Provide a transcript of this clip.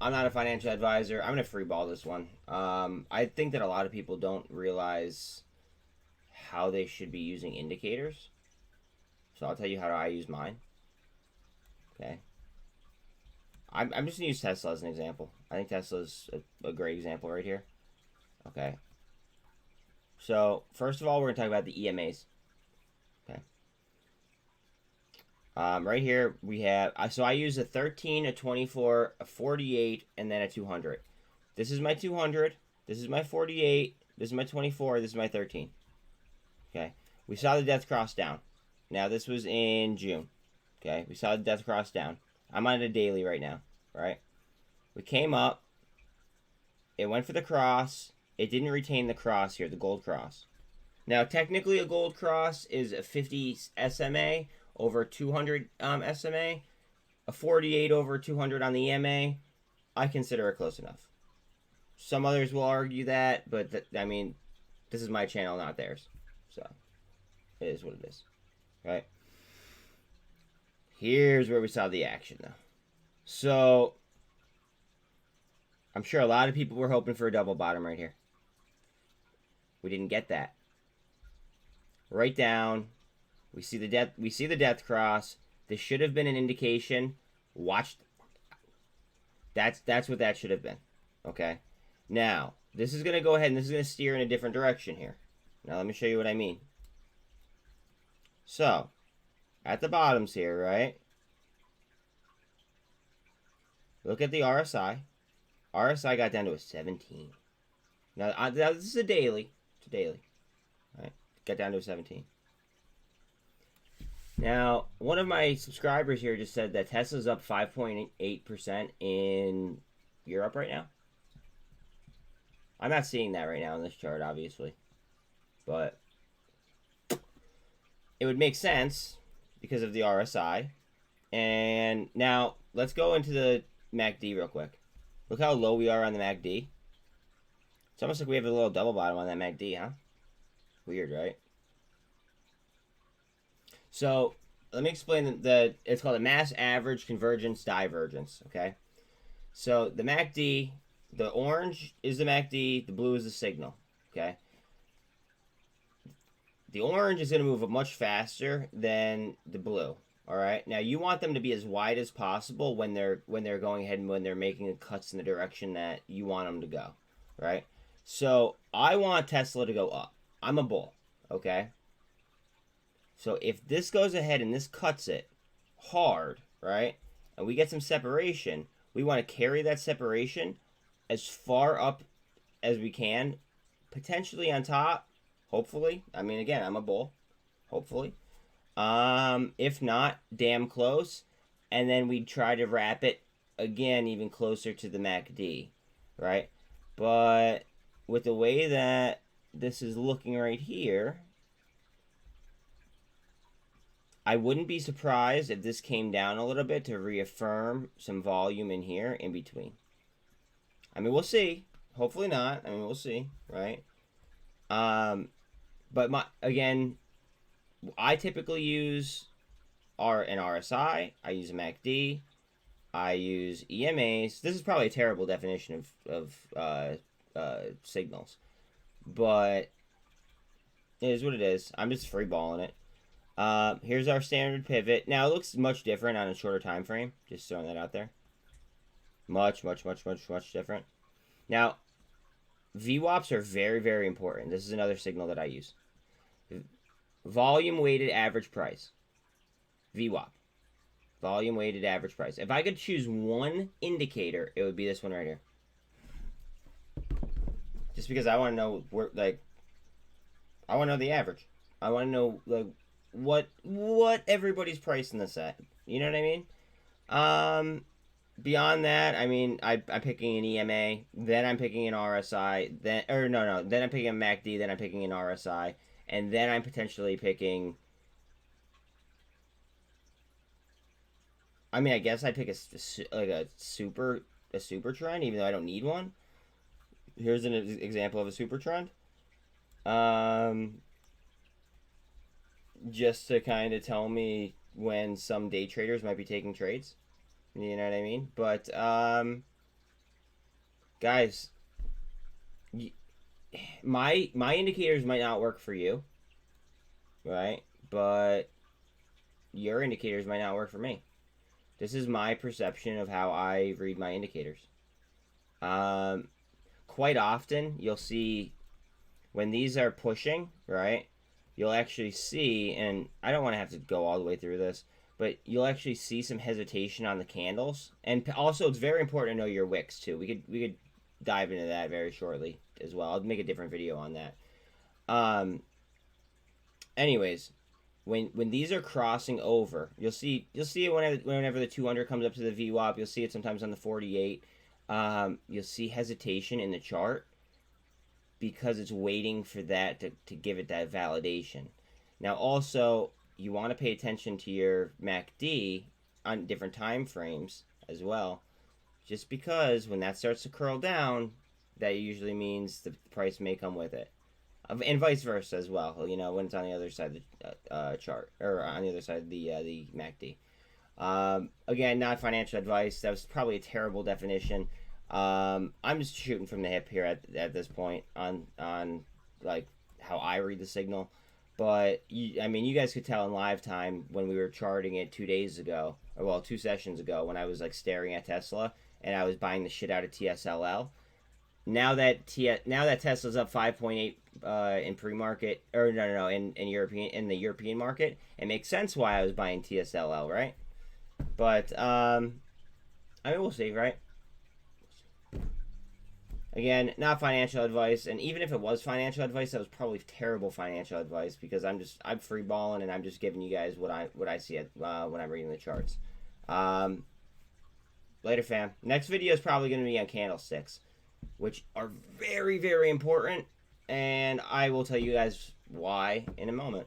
I'm not a financial advisor. I'm gonna freeball this one. I think that a lot of people don't realize how they should be using indicators. So I'll tell you how I use mine. Okay. I'm just gonna use Tesla as an example. I think Tesla's a great example right here. Okay. So first of all, we're gonna talk about the EMAs. Okay. Right here we have. So I use a 13, a 24, a 48, and then a 200. This is my 200. This is my 48. This is my 24. This is my 13. Okay. We saw the death cross down. Now this was in June. Okay. We saw the death cross down. I'm on a daily right now. Right. We came up. It went for the cross. It didn't retain the cross here, the gold cross. Now, technically, a gold cross is a 50 SMA over 200 SMA. A 48 over 200 on the EMA, I consider it close enough. Some others will argue that, but I mean, this is my channel, not theirs. So, it is what it is. Right? Here's where we saw the action, though. So, I'm sure a lot of people were hoping for a double bottom right here. We didn't get that. Right down. We see the death cross. This should have been an indication. Watch. That's what that should have been. Okay. Now, this is going to go ahead and this is going to steer in a different direction here. Now, let me show you what I mean. So, at the bottoms here, right? Look at the RSI. RSI got down to a 17. Now this is a daily. It's a daily. All right. Got down to a 17. Now, one of my subscribers here just said that Tesla's up 5.8% in Europe right now. I'm not seeing that right now in this chart, obviously. But it would make sense because of the RSI. And now, let's go into the MACD real quick. Look how low we are on the MACD. It's almost like we have a little double bottom on that MACD, huh? Weird, right? So, let me explain it's called a mass average convergence divergence, okay? So, the MACD, the orange is the MACD, the blue is the signal, okay? The orange is going to move much faster than the blue, all right? Now, you want them to be as wide as possible when they're going ahead and when they're making cuts in the direction that you want them to go, right? So, I want Tesla to go up. I'm a bull, okay? So if this goes ahead and this cuts it hard, right, and we get some separation, we want to carry that separation as far up as we can, potentially on top, hopefully. I mean, again, I'm a bull, hopefully. If not, damn close. And then we try to wrap it again even closer to the MACD, right? But with the way that this is looking right here, I wouldn't be surprised if this came down a little bit to reaffirm some volume in here in between. I mean, we'll see. Hopefully not. I mean, we'll see, right? But again, I typically use an RSI. I use a MACD. I use EMAs. This is probably a terrible definition of signals, but it is what it is. I'm just freeballing it. Here's our standard pivot. Now, it looks much different on a shorter time frame. Just throwing that out there. Much different. Now, VWAPs are very, very important. This is another signal that I use. Volume weighted average price. VWAP. Volume weighted average price. If I could choose one indicator, it would be this one right here. Just because I want to know where, I want to know the average. I want to know what everybody's pricing this at. You know what I mean? Beyond that, I mean, I'm picking an EMA, then I'm picking an RSI, then I'm picking a MACD, then I'm picking an RSI, and then I'm potentially picking. I mean, I guess I'd pick a super trend, even though I don't need one. Here's an example of a super trend. Just to kind of tell me when some day traders might be taking trades. You know what I mean? But guys, my indicators might not work for you, right? But your indicators might not work for me. This is my perception of how I read my indicators. Quite often, you'll see when these are pushing, right? You'll actually see, and I don't want to have to go all the way through this, but you'll actually see some hesitation on the candles. And also, it's very important to know your wicks too. We could dive into that very shortly as well. I'll make a different video on that. Anyways, when these are crossing over, you'll see it whenever the 200 comes up to the VWAP. You'll see it sometimes on the 48. You'll see hesitation in the chart because it's waiting for that to give it that validation. Now also, you want to pay attention to your MACD on different time frames as well, just because when that starts to curl down, that usually means the price may come with it, and vice versa as well. You know, when it's on the other side of the chart, or on the other side of the MACD. Again, not financial advice. That was probably a terrible definition. I'm just shooting from the hip here at this point on like how I read the signal. But I mean, you guys could tell in live time when we were charting it 2 days ago, or well, 2 sessions ago, when I was like staring at Tesla and I was buying the shit out of TSLL. Now that Tesla's up 5.8 in pre-market, or no, in the European market, it makes sense why I was buying TSLL, right? But I mean, we'll see, right? Again, not financial advice, and even if it was financial advice, that was probably terrible financial advice because I'm free balling and I'm just giving you guys what I see when I'm reading the charts. Later, fam. Next video is probably going to be on candlesticks, which are very, very important, and I will tell you guys why in a moment.